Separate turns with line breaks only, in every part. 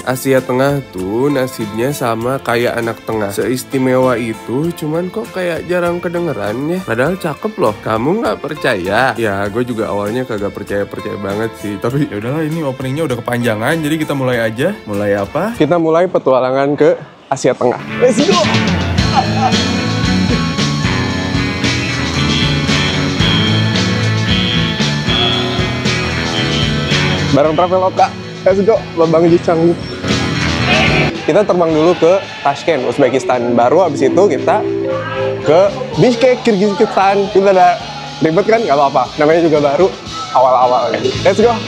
Asia Tengah tuh nasibnya sama kayak anak tengah. Seistimewa itu, cuman kok kayak jarang kedengeran ya. Padahal cakep loh. Kamu nggak percaya? Ya, gue juga awalnya kagak percaya banget sih. Tapi ya udahlah, ini openingnya udah kepanjangan. Jadi kita mulai aja. Mulai apa? Kita mulai petualangan ke Asia Tengah. Let's go! Bareng Traveloka, let's go, Babang Jicanggu. Kita terbang dulu ke Tashkent, Uzbekistan. Baru abis itu kita ke Bishkek, Kyrgyzstan. Kita udah ribet kan? Gak apa-apa, namanya juga baru, awal-awal. Let's go!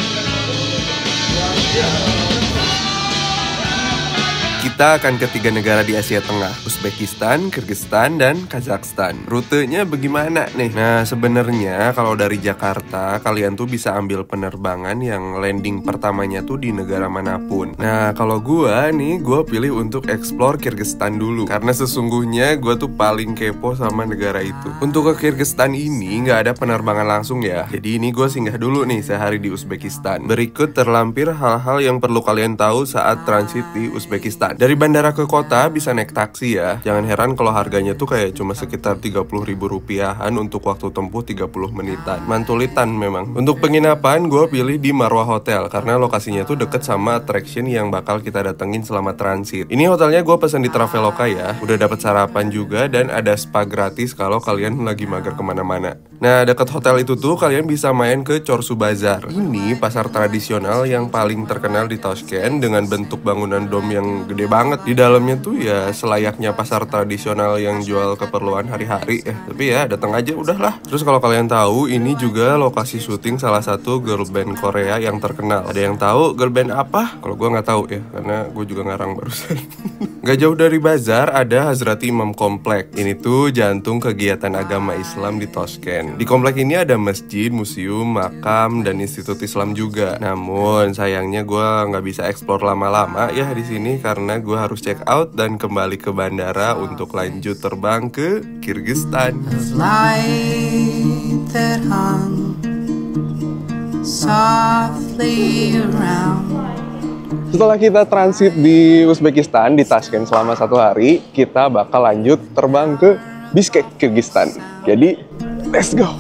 Kita akan ke 3 negara di Asia Tengah, Uzbekistan, Kyrgyzstan, dan Kazakhstan. Rutenya bagaimana nih? Nah, sebenarnya kalau dari Jakarta, kalian tuh bisa ambil penerbangan yang landing pertamanya tuh di negara manapun. Nah, kalau gua pilih untuk explore Kyrgyzstan dulu. Karena sesungguhnya gua tuh paling kepo sama negara itu. Untuk ke Kyrgyzstan ini nggak ada penerbangan langsung ya. Jadi ini gua singgah dulu nih sehari di Uzbekistan. Berikut terlampir hal-hal yang perlu kalian tahu saat transit di Uzbekistan. Dari bandara ke kota bisa naik taksi ya. Jangan heran kalau harganya tuh kayak cuma sekitar 30.000 rupiahan untuk waktu tempuh 30 menitan. Mantulitan memang. Untuk penginapan gue pilih di Marwah Hotel karena lokasinya tuh deket sama attraction yang bakal kita datengin selama transit. Ini hotelnya gue pesen di Traveloka ya. Udah dapat sarapan juga dan ada spa gratis kalau kalian lagi mager kemana-mana. Nah, deket hotel itu tuh kalian bisa main ke Chorsu Bazar. Ini pasar tradisional yang paling terkenal di Tashkent dengan bentuk bangunan dom yang gede banget. Di dalamnya tuh ya selayaknya pasar tradisional yang jual keperluan hari-hari ya. Tapi ya datang aja udahlah. Terus kalau kalian tahu, ini juga lokasi syuting salah satu girl band Korea yang terkenal. Ada yang tahu girl band apa? Kalau gue nggak tahu ya, karena gue juga ngarang barusan. Gak jauh dari bazar ada Hazrati Imam Komplek. Ini tuh jantung kegiatan agama Islam di Tashkent. Di komplek ini ada masjid, museum, makam, dan institut Islam juga. Namun sayangnya gue nggak bisa explore lama-lama ya di sini karena gue harus check out dan kembali ke bandara untuk lanjut terbang ke Kyrgyzstan. Setelah kita transit di Uzbekistan, di Tashkent selama 1 hari, kita bakal lanjut terbang ke Bishkek, Kyrgyzstan. Jadi, let's go!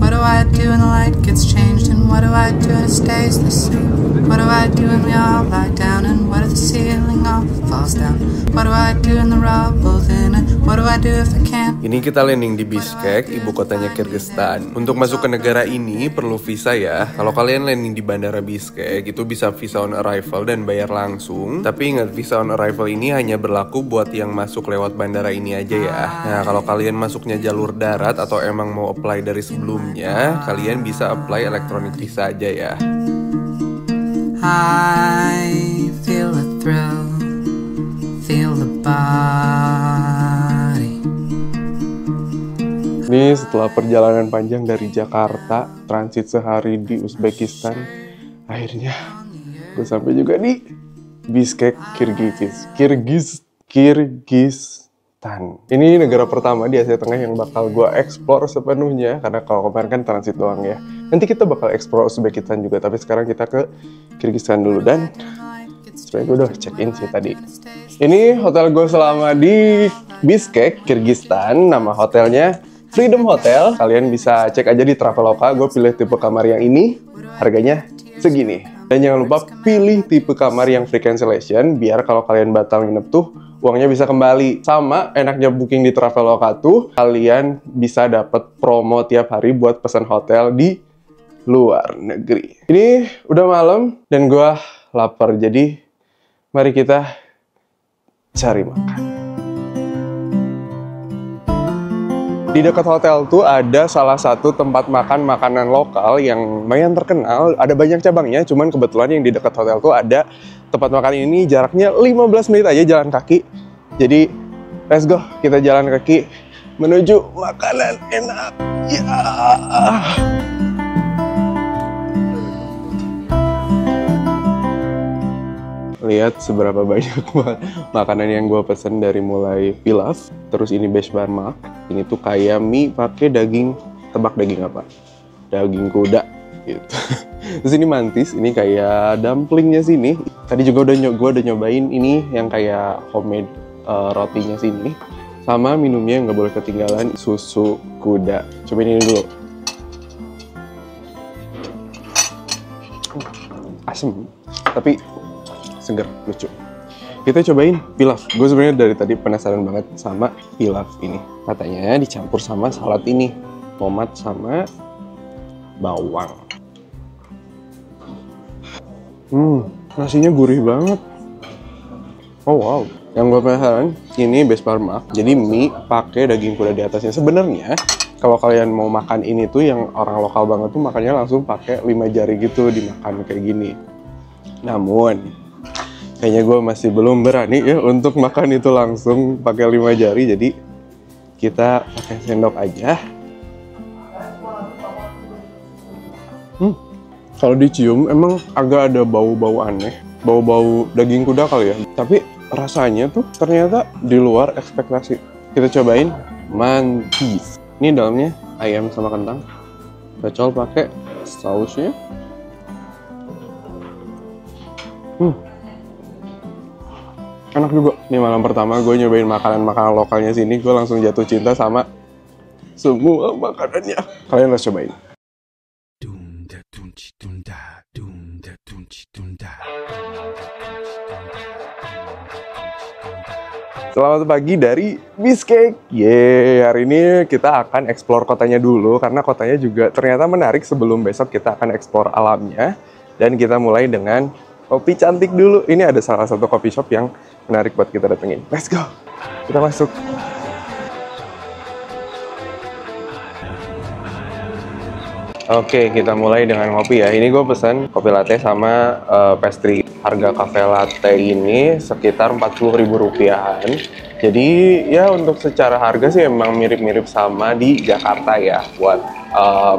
What do I do when the light gets changed? And what do I do when it stays the same? What do I do when we all lie down? And what if the ceiling all falls down? What do I do in the rubble then? And what do I do if I can't? Ini kita landing di Bishkek, ibu kotanya Kyrgyzstan. Untuk masuk ke negara ini perlu visa ya. Kalau kalian landing di bandara Bishkek, itu bisa visa on arrival dan bayar langsung. Tapi ingat, visa on arrival ini hanya berlaku buat yang masuk lewat bandara ini aja ya. Nah, kalau kalian masuknya jalur darat atau emang mau apply dari sebelumnya, kalian bisa apply elektronik visa aja ya. I feel a thrill, feel the body. Ini setelah perjalanan panjang dari Jakarta, transit sehari di Uzbekistan, akhirnya gue sampai juga di Bishkek, Kyrgyzstan. Ini negara pertama di Asia Tengah yang bakal gue explore sepenuhnya, karena kalau kemarin kan transit doang ya. Nanti kita bakal explore Uzbekistan juga, tapi sekarang kita ke Kyrgyzstan dulu. Dan sebenarnya gue udah check-in sih tadi. Ini hotel gue selama di Bishkek, Kyrgyzstan. Nama hotelnya Freedom Hotel. Kalian bisa cek aja di Traveloka. Gue pilih tipe kamar yang ini, harganya segini. Dan jangan lupa pilih tipe kamar yang free cancellation, biar kalau kalian batal nginep tuh uangnya bisa kembali. Sama enaknya booking di Traveloka tuh, kalian bisa dapat promo tiap hari buat pesan hotel di luar negeri. Ini udah malam dan gue lapar, jadi mari kita cari makan. Di dekat hotel tuh ada salah satu tempat makan makanan lokal yang lumayan terkenal. Ada banyak cabangnya, cuman kebetulan yang di dekat hotel tuh ada tempat makan ini jaraknya 15 menit aja jalan kaki. Jadi, let's go, kita jalan kaki menuju makanan enak. Ya. Lihat seberapa banyak makanan yang gue pesen, dari mulai pilaf, terus ini beshbarmak. Ini tuh kayak mie pakai daging, tebak daging apa? Daging kuda gitu. Terus ini mantis, ini kayak dumplingnya sini. Tadi juga gue udah nyobain ini yang kayak homemade rotinya sini. Sama minumnya yang nggak boleh ketinggalan, susu kuda. Cobain ini dulu. Asem, tapi seger, lucu. Kita cobain pilaf. Gue sebenarnya dari tadi penasaran banget sama pilaf ini. Katanya dicampur sama salad ini, tomat sama bawang. Nasinya gurih banget. Oh wow. Yang gue penasaran, ini base parma. Jadi mie pakai daging kuda di atasnya. Sebenarnya kalau kalian mau makan ini tuh yang orang lokal banget tuh makannya langsung pakai 5 jari gitu, dimakan kayak gini. Namun kayaknya gue masih belum berani ya untuk makan itu langsung pakai 5 jari. Jadi kita pakai sendok aja. Kalau dicium emang agak ada bau-bau aneh, bau-bau daging kuda kali ya. Tapi rasanya tuh ternyata di luar ekspektasi. Kita cobain mantis. Ini dalamnya ayam sama kentang. Bacol pakai sausnya. Enak juga. Ini malam pertama gue nyobain makanan-makanan lokalnya sini. Gue langsung jatuh cinta sama semua makanannya. Kalian harus cobain. Selamat pagi dari Bishkek. Hari ini kita akan explore kotanya dulu karena kotanya juga ternyata menarik. Sebelum besok kita akan explore alamnya dan kita mulai dengan kopi cantik dulu. Ini ada salah satu coffee shop yang menarik buat kita datengin. Let's go. Kita masuk. Oke, kita mulai dengan kopi ya. Ini gue pesan kopi latte sama pastry. Harga cafe latte ini sekitar Rp40.000-an. Jadi ya untuk secara harga sih emang mirip-mirip sama di Jakarta ya buat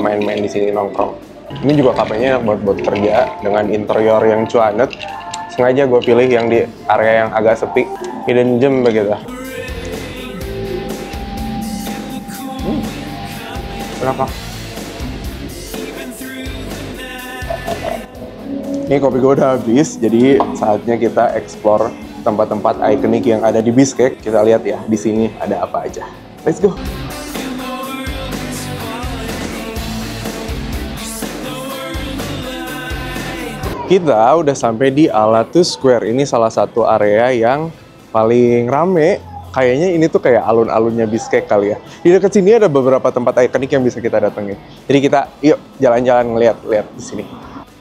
main-main di sini nongkrong. Ini juga kafenya buat kerja dengan interior yang cuanet. Sengaja gue pilih yang di area yang agak sepi, hidden gem begitu. Kenapa? Ini kopi gue udah habis, jadi saatnya kita explore tempat-tempat ikonik yang ada di Bishkek. Kita lihat ya, di sini ada apa aja. Let's go! Kita udah sampai di Alatu Square. Ini salah satu area yang paling rame. Kayaknya ini tuh kayak alun-alunnya Bishkek kali ya. Di dekat sini ada beberapa tempat ikonik yang bisa kita datengin. Jadi kita yuk jalan-jalan ngeliat-liat di sini.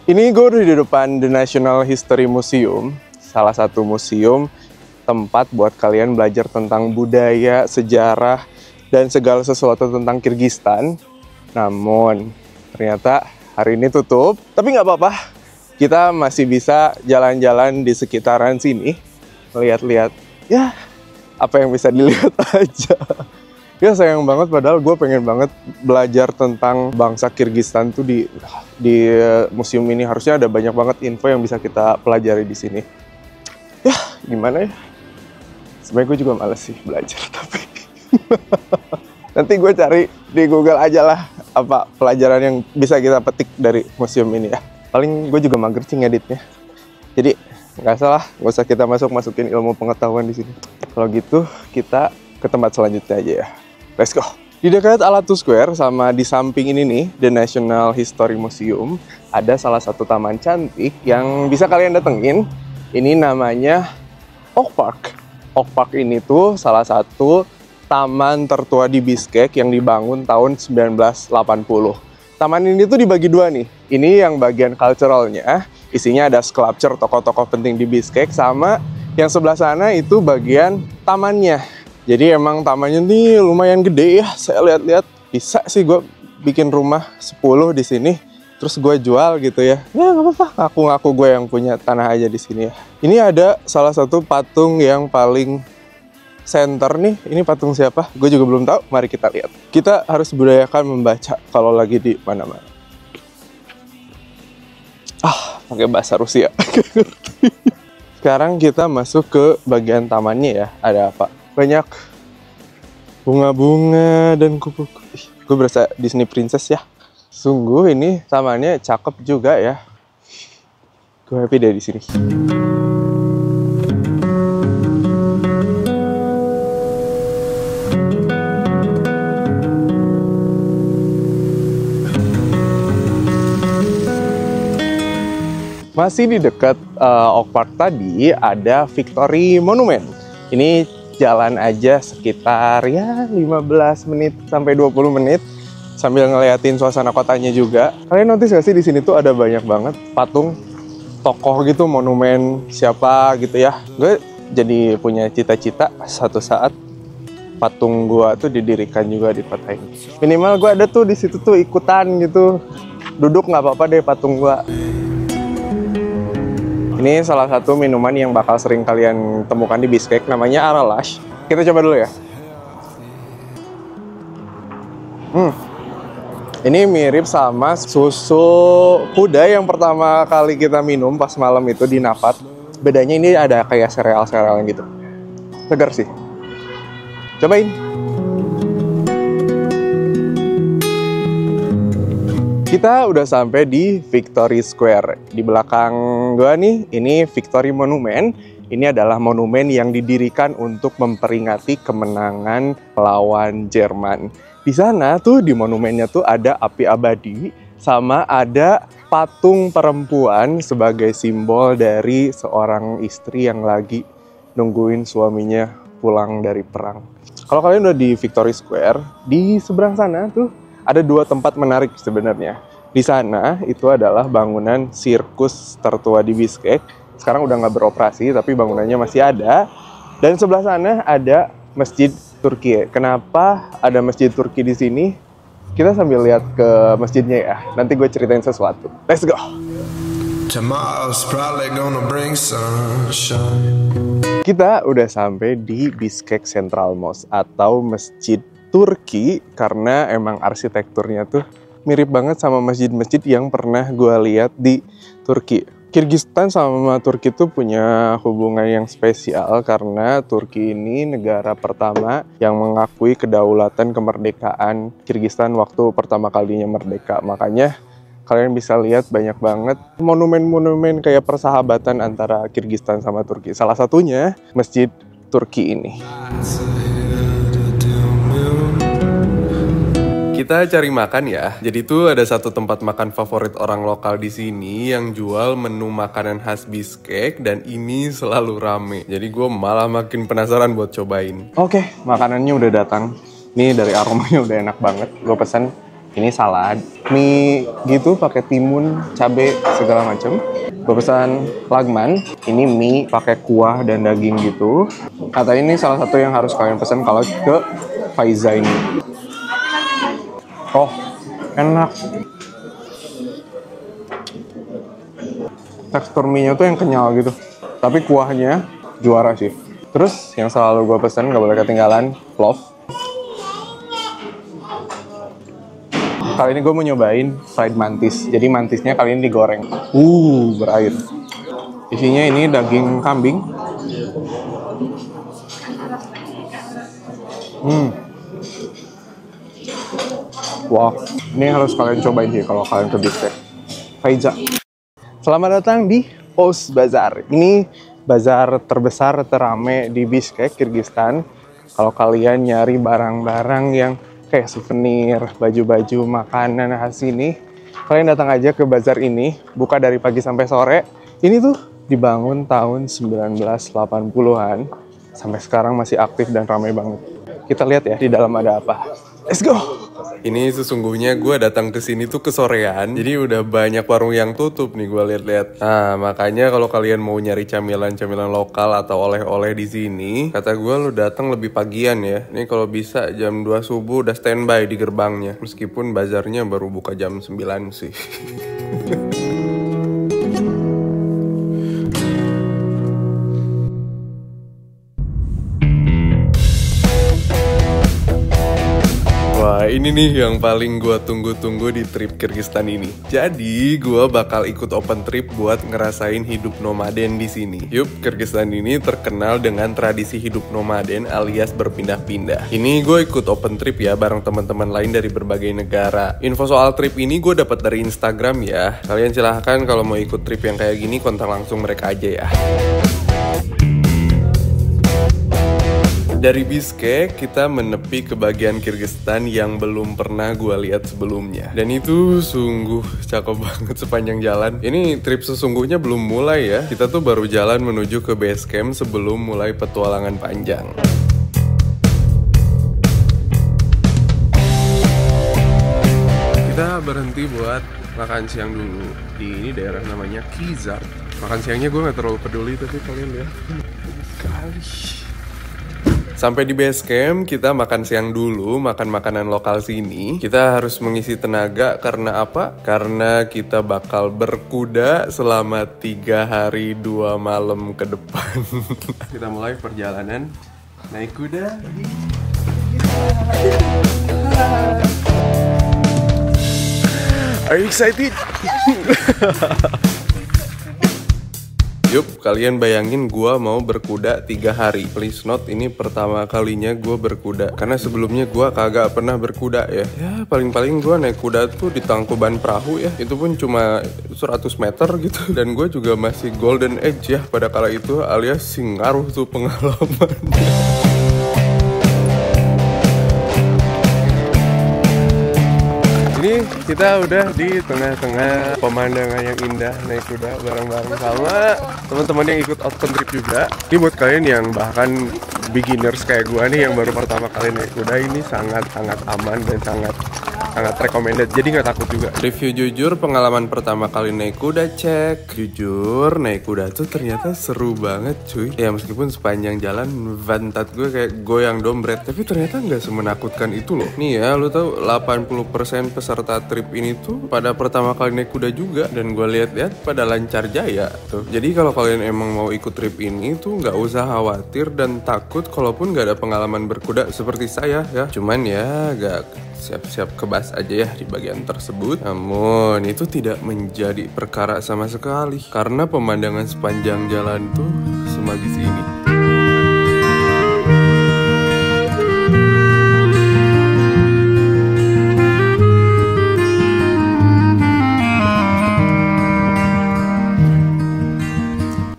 Ini gue udah di depan The National History Museum, salah satu museum tempat buat kalian belajar tentang budaya, sejarah, dan segala sesuatu tentang Kyrgyzstan. Namun, ternyata hari ini tutup, tapi nggak apa-apa. Kita masih bisa jalan-jalan di sekitaran sini, lihat-lihat, ya apa yang bisa dilihat aja. Ya sayang banget, padahal gue pengen banget belajar tentang bangsa Kyrgyzstan tuh di museum ini. Harusnya ada banyak banget info yang bisa kita pelajari di sini. Ya gimana ya? Sebenarnya gue juga males sih belajar, tapi nanti gue cari di Google aja lah apa pelajaran yang bisa kita petik dari museum ini ya. Paling gue juga mager sih ngeditnya. Jadi nggak salah, nggak usah kita masukin ilmu pengetahuan di sini. Kalau gitu kita ke tempat selanjutnya aja ya. Let's go. Di dekat Alatu Square sama di samping ini nih, The National History Museum, ada salah satu taman cantik yang bisa kalian datengin. Ini namanya Oak Park. Oak Park ini tuh salah satu taman tertua di Bishkek yang dibangun tahun 1980. Taman ini tuh dibagi dua nih. Ini yang bagian culturalnya, isinya ada sculpture tokoh-tokoh penting di Bishkek, sama yang sebelah sana itu bagian tamannya. Jadi emang tamannya nih lumayan gede ya. Saya lihat-lihat bisa sih gue bikin rumah 10 di sini. Terus gue jual gitu ya. Ya nggak apa-apa. Ngaku-ngaku gue yang punya tanah aja di sini ya. Ini ada salah satu patung yang paling center nih. Ini patung siapa? Gue juga belum tahu. Mari kita lihat. Kita harus budayakan membaca kalau lagi di mana-mana. Pakai bahasa Rusia. Sekarang kita masuk ke bagian tamannya ya. Ada apa? Banyak bunga-bunga dan kupu-kupu. Gue berasa Disney Princess ya. Sungguh ini tamannya cakep juga ya. Gue happy deh di sini. Masih di dekat Oak Park tadi ada Victory Monument. Ini jalan aja sekitar ya 15 menit sampai 20 menit sambil ngeliatin suasana kotanya juga. Kalian notice gak sih di sini tuh ada banyak banget patung tokoh gitu, monumen siapa gitu ya. Gue jadi punya cita-cita satu saat patung gua tuh didirikan juga di kota ini. Minimal gue ada tuh di situ tuh ikutan gitu. Duduk nggak apa-apa deh patung gua. Ini salah satu minuman yang bakal sering kalian temukan di Bishkek, namanya Aralash. Kita coba dulu ya. Ini mirip sama susu kuda yang pertama kali kita minum pas malam itu di Nafat. Bedanya ini ada kayak sereal-sereal gitu. Segar sih. Cobain. Kita udah sampai di Victory Square. Di belakang gua nih, ini Victory Monument. Ini adalah monumen yang didirikan untuk memperingati kemenangan melawan Jerman. Di sana tuh di monumennya tuh ada api abadi sama ada patung perempuan sebagai simbol dari seorang istri yang lagi nungguin suaminya pulang dari perang. Kalau kalian udah di Victory Square, di seberang sana tuh ada dua tempat menarik sebenarnya. Di sana itu adalah bangunan sirkus tertua di Bishkek. Sekarang udah nggak beroperasi, tapi bangunannya masih ada. Dan sebelah sana ada Masjid Turki. Kenapa ada Masjid Turki di sini? Kita sambil lihat ke masjidnya ya. Nanti gue ceritain sesuatu. Let's go! Kita udah sampai di Bishkek Central Mosque atau Masjid Turki karena emang arsitekturnya tuh mirip banget sama masjid-masjid yang pernah gue lihat di Turki. Kirgistan sama Turki tuh punya hubungan yang spesial karena Turki ini negara pertama yang mengakui kedaulatan kemerdekaan Kirgistan waktu pertama kalinya merdeka. Makanya kalian bisa lihat banyak banget monumen-monumen kayak persahabatan antara Kirgistan sama Turki. Salah satunya Masjid Turki ini. Kita cari makan ya. Jadi tuh ada satu tempat makan favorit orang lokal di sini yang jual menu makanan khas Bishkek dan ini selalu rame. Jadi gue malah makin penasaran buat cobain. Oke, makanannya udah datang. Ini dari aromanya udah enak banget. Gue pesan ini salad, mie gitu pakai timun, cabe segala macem. Gue pesan lagman. Ini mie pakai kuah dan daging gitu. Kata ini salah satu yang harus kalian pesan kalau ke Faiza ini. Oh, enak. Tekstur mie-nya tuh yang kenyal gitu. Tapi kuahnya juara sih. Terus yang selalu gue pesen, gak boleh ketinggalan, plov. Kali ini gue mau nyobain fried mantis. Jadi mantisnya kali ini digoreng. Berair. Isinya ini daging kambing. Wow, ini harus kalian cobain sih kalau kalian ke Bishkek. Faiza. Selamat datang di Ost Bazar. Ini bazar terbesar terame di Bishkek, Kirgistan. Kalau kalian nyari barang-barang yang kayak souvenir, baju-baju, makanan khas ini, kalian datang aja ke bazar ini. Buka dari pagi sampai sore. Ini tuh dibangun tahun 1980-an. Sampai sekarang masih aktif dan ramai banget. Kita lihat ya di dalam ada apa. Let's go! Ini sesungguhnya gue datang ke sini tuh kesorean, jadi udah banyak warung yang tutup nih gue lihat-lihat. Nah, makanya kalau kalian mau nyari camilan-camilan lokal atau oleh-oleh di sini, kata gue lu datang lebih pagian ya. Ini kalau bisa jam 2 subuh udah standby di gerbangnya. Meskipun bazarnya baru buka jam 9 sih. Wah, ini Ini nih yang paling gue tunggu-tunggu di trip Kyrgyzstan ini. Jadi gue bakal ikut open trip buat ngerasain hidup nomaden di sini. Yup, Kyrgyzstan ini terkenal dengan tradisi hidup nomaden alias berpindah-pindah. Ini gue ikut open trip ya bareng teman-teman lain dari berbagai negara. Info soal trip ini gue dapat dari Instagram ya. Kalian silahkan kalau mau ikut trip yang kayak gini kontak langsung mereka aja ya. Dari Bishkek kita menepi ke bagian Kyrgyzstan yang belum pernah gue lihat sebelumnya. Dan itu sungguh cakep banget sepanjang jalan. Ini trip sesungguhnya belum mulai ya. Kita tuh baru jalan menuju ke base camp sebelum mulai petualangan panjang. Kita berhenti buat makan siang dulu. Di ini daerah namanya Kizar. Makan siangnya gue gak terlalu peduli tapi kalian lihat. Sekali. Sampai di base camp, kita makan siang dulu, makan makanan lokal sini. Kita harus mengisi tenaga karena apa? Karena kita bakal berkuda selama 3 hari 2 malam ke depan. Kita mulai perjalanan naik kuda. Are you excited? Yup, kalian bayangin gua mau berkuda 3 hari. Please note, ini pertama kalinya gua berkuda. Karena sebelumnya gua kagak pernah berkuda ya. Ya, paling-paling gua naik kuda tuh di tangkuban perahu ya. Itu pun cuma 100 meter gitu. Dan gua juga masih golden age ya pada kala itu, alias sing ngaruh tuh pengalamannya. Ini kita udah di tengah-tengah pemandangan yang indah naik kuda bareng-bareng sama teman-teman yang ikut open trip juga. Ini buat kalian yang bahkan beginners kayak gua nih yang baru pertama kali naik kuda, ini sangat-sangat aman dan sangat recommended, jadi nggak takut juga. Review jujur, pengalaman pertama kali naik kuda cek. Jujur, naik kuda tuh ternyata seru banget cuy. Ya meskipun sepanjang jalan vantat gue kayak goyang dompet, tapi ternyata nggak semenakutkan itu loh. Nih ya, lu tahu 80% peserta trip ini tuh pada pertama kali naik kuda juga. Dan gue lihat-lihat pada lancar jaya tuh. Jadi kalau kalian emang mau ikut trip ini tuh nggak usah khawatir dan takut kalaupun nggak ada pengalaman berkuda seperti saya ya. Cuman ya agak siap-siap kebas aja ya di bagian tersebut. Namun itu tidak menjadi perkara sama sekali karena pemandangan sepanjang jalan tuh semagis ini.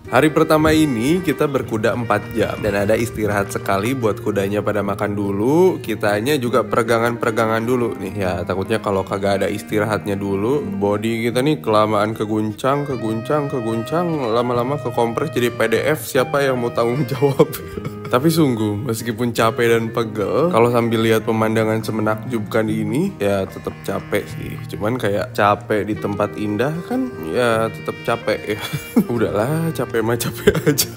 Hari pertama ini kita berkuda 4 jam dan ada istirahat sekali buat kudanya pada makan dulu. Kitanya juga peregangan-peregangan dulu nih ya, takutnya kalau kagak ada istirahatnya dulu body kita nih kelamaan keguncang, lama-lama kekompres jadi PDF. Siapa yang mau tanggung jawab? Tapi sungguh, meskipun capek dan pegel, kalau sambil lihat pemandangan semenakjubkan ini, ya tetap capek sih. Cuman kayak capek di tempat indah kan, ya tetap capek ya. Udahlah, capek mah capek aja.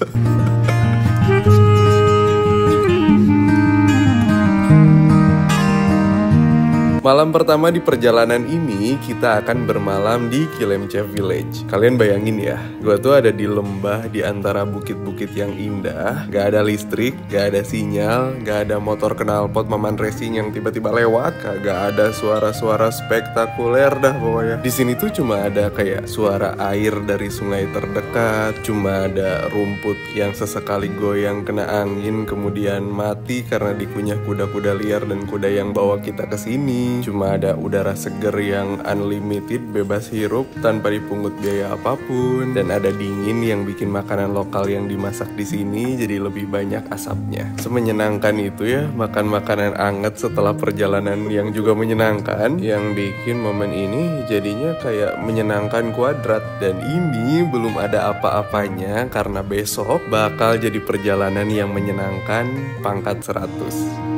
Malam pertama di perjalanan ini, kita akan bermalam di Kilemchev Village. Kalian bayangin ya, gue tuh ada di lembah di antara bukit-bukit yang indah. Gak ada listrik, gak ada sinyal, gak ada motor knalpot maman racing yang tiba-tiba lewat. Kagak ada suara-suara spektakuler dah pokoknya. Di sini tuh cuma ada kayak suara air dari sungai terdekat. Cuma ada rumput yang sesekali goyang kena angin kemudian mati karena dikunyah kuda-kuda liar dan kuda yang bawa kita ke sini. Cuma ada udara seger yang unlimited, bebas hirup tanpa dipungut biaya apapun, dan ada dingin yang bikin makanan lokal yang dimasak di sini jadi lebih banyak asapnya. Semenyenangkan itu ya makan makanan anget setelah perjalanan yang juga menyenangkan, yang bikin momen ini jadinya kayak menyenangkan kuadrat. Dan ini belum ada apa-apanya karena besok bakal jadi perjalanan yang menyenangkan pangkat 100.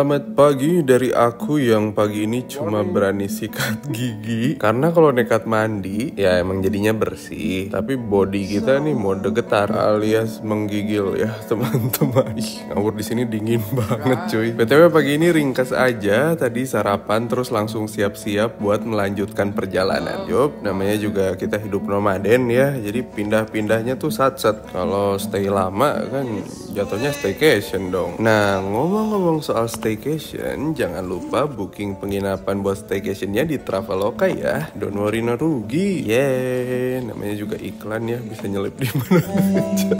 Selamat pagi dari aku yang pagi ini cuma berani sikat gigi. Karena kalau nekat mandi, ya emang jadinya bersih. Tapi body kita nih mode getar alias menggigil ya teman-teman. Ih, ngawur di sini dingin banget cuy. BTW pagi ini ringkas aja. Tadi sarapan terus langsung siap-siap buat melanjutkan perjalanan. Yup, namanya juga kita hidup nomaden ya. Jadi pindah-pindahnya tuh sat-sat. Kalau stay lama kan jatuhnya staycation dong. Nah, ngomong-ngomong soal staycation, jangan lupa booking penginapan buat staycationnya di Traveloka ya. Don't worry, no rugi. Yeah, namanya juga iklan ya, bisa nyelip di mana aja.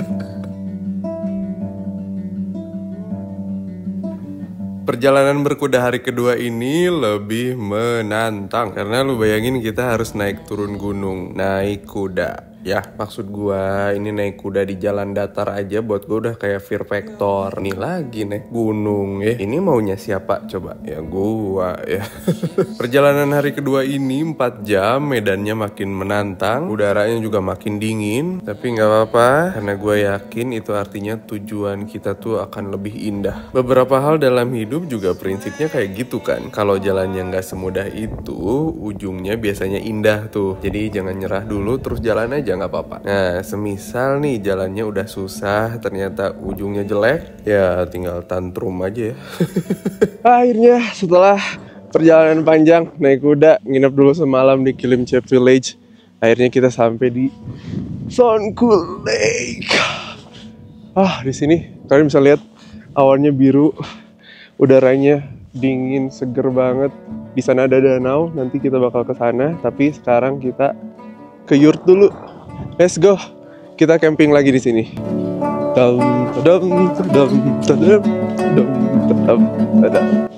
Perjalanan berkuda hari kedua ini lebih menantang karena lu bayangin kita harus naik turun gunung, naik kuda. Ya, maksud gua ini naik kuda di jalan datar aja buat gua udah kayak Fear Factor. Nih lagi naik gunung ya. Ini maunya siapa coba? Ya gua ya. Perjalanan hari kedua ini 4 jam, medannya makin menantang, udaranya juga makin dingin. Tapi nggak apa-apa, karena gua yakin itu artinya tujuan kita tuh akan lebih indah. Beberapa hal dalam hidup juga prinsipnya kayak gitu kan. Kalau jalannya nggak semudah itu, ujungnya biasanya indah tuh. Jadi jangan nyerah dulu, terus jalan aja. Nggak apa-apa. Nah, semisal nih jalannya udah susah, ternyata ujungnya jelek, ya tinggal tantrum aja ya. Akhirnya setelah perjalanan panjang naik kuda, nginep dulu semalam di Kilimcep Village, akhirnya kita sampai di Soncool Lake. Di sini kalian bisa lihat awannya biru, udaranya dingin, seger banget. Di sana ada danau, nanti kita bakal ke sana. Tapi sekarang kita ke yurt dulu. Let's go. Kita camping lagi di sini.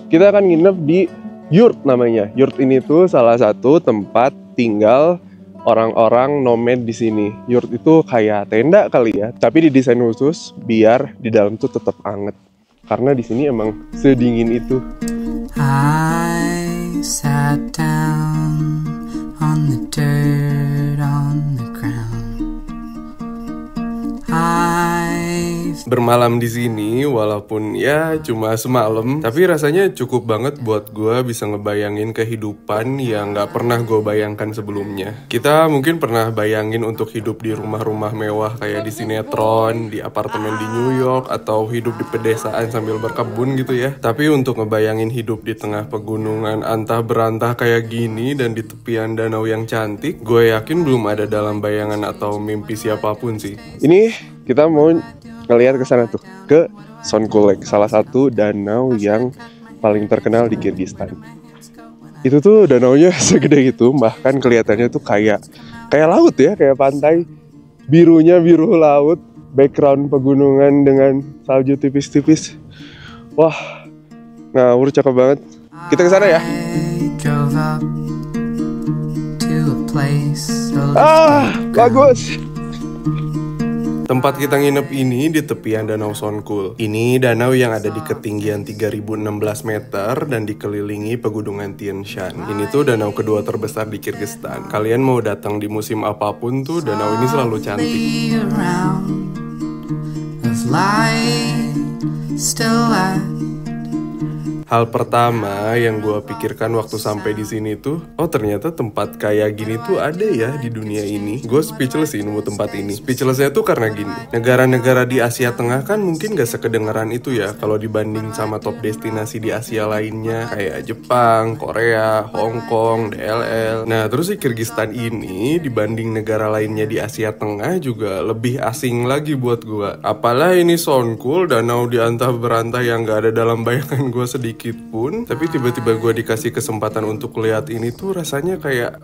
Kita akan nginep di yurt namanya. Yurt ini tuh salah satu tempat tinggal orang-orang nomad di sini. Yurt itu kayak tenda kali ya, tapi didesain khusus biar di dalam tuh tetap anget. Karena di sini emang sedingin itu.
I sat down on the dirt on the ground.
Bermalam di sini walaupun ya cuma semalam, tapi rasanya cukup banget buat gue bisa ngebayangin kehidupan yang nggak pernah gue bayangkan sebelumnya. Kita mungkin pernah bayangin untuk hidup di rumah-rumah mewah kayak di sinetron, di apartemen di New York, atau hidup di pedesaan sambil berkebun gitu ya. Tapi untuk ngebayangin hidup di tengah pegunungan antah berantah kayak gini dan di tepian danau yang cantik, gue yakin belum ada dalam bayangan atau mimpi siapapun sih. Ini kita mau ngelihat ke sana tuh, ke Soncool Lake, salah satu danau yang paling terkenal di Kyrgyzstan. Itu tuh danaunya segede itu, bahkan kelihatannya tuh kayak laut ya, kayak pantai. Birunya biru laut, background pegunungan dengan salju tipis-tipis. Wah, ngawur, cakep banget. Kita ke sana ya. Bagus. Tempat kita nginep ini di tepian Danau Soncool. Ini danau yang ada di ketinggian 3016 meter dan dikelilingi pegunungan Tian Shan. Ini tuh danau kedua terbesar di Kyrgyzstan. Kalian mau datang di musim apapun tuh, danau ini selalu cantik. Hal pertama yang gue pikirkan waktu sampai di sini tuh, oh ternyata tempat kayak gini tuh ada ya di dunia ini. Gue speechless sih nemu tempat ini. Speechlessnya tuh karena gini, negara-negara di Asia Tengah kan mungkin gak sekedengeran itu ya kalau dibanding sama top destinasi di Asia lainnya kayak Jepang, Korea, Hong Kong, DLL. Nah terus si Kyrgyzstan ini dibanding negara lainnya di Asia Tengah juga lebih asing lagi buat gue. Apalah ini Soncool, danau di antah berantah yang gak ada dalam bayangan gue sedikit pun, tapi tiba-tiba gue dikasih kesempatan untuk lihat ini tuh rasanya kayak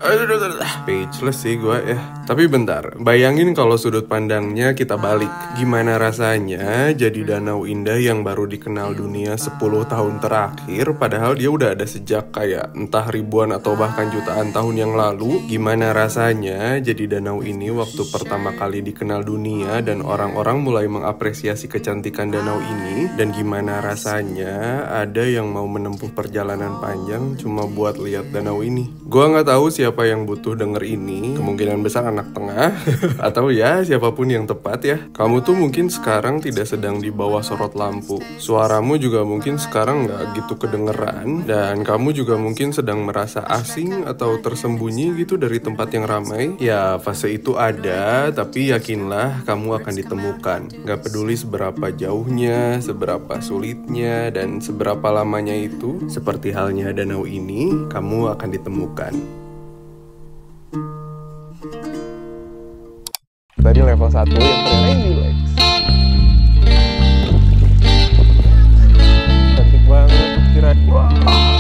speechless sih gue ya. Tapi bentar, bayangin kalau sudut pandangnya kita balik. Gimana rasanya jadi danau indah yang baru dikenal dunia 10 tahun terakhir, padahal dia udah ada sejak kayak entah ribuan atau bahkan jutaan tahun yang lalu. Gimana rasanya jadi danau ini waktu pertama kali dikenal dunia dan orang-orang mulai mengapresiasi kecantikan danau ini, dan gimana rasanya ada yang yang mau menempuh perjalanan panjang cuma buat lihat danau ini. Gua nggak tahu siapa yang butuh denger ini, kemungkinan besar anak tengah, atau ya siapapun yang tepat ya. Kamu tuh mungkin sekarang tidak sedang di bawah sorot lampu. Suaramu juga mungkin sekarang nggak gitu kedengeran, dan kamu juga mungkin sedang merasa asing atau tersembunyi gitu dari tempat yang ramai. Ya, fase itu ada, tapi yakinlah kamu akan ditemukan. Gak peduli seberapa jauhnya, seberapa sulitnya, dan seberapa lamanya itu, seperti halnya danau ini, kamu akan ditemukan. Tadi level 1 yang ternyata relax. Cantik banget, kira. Wah.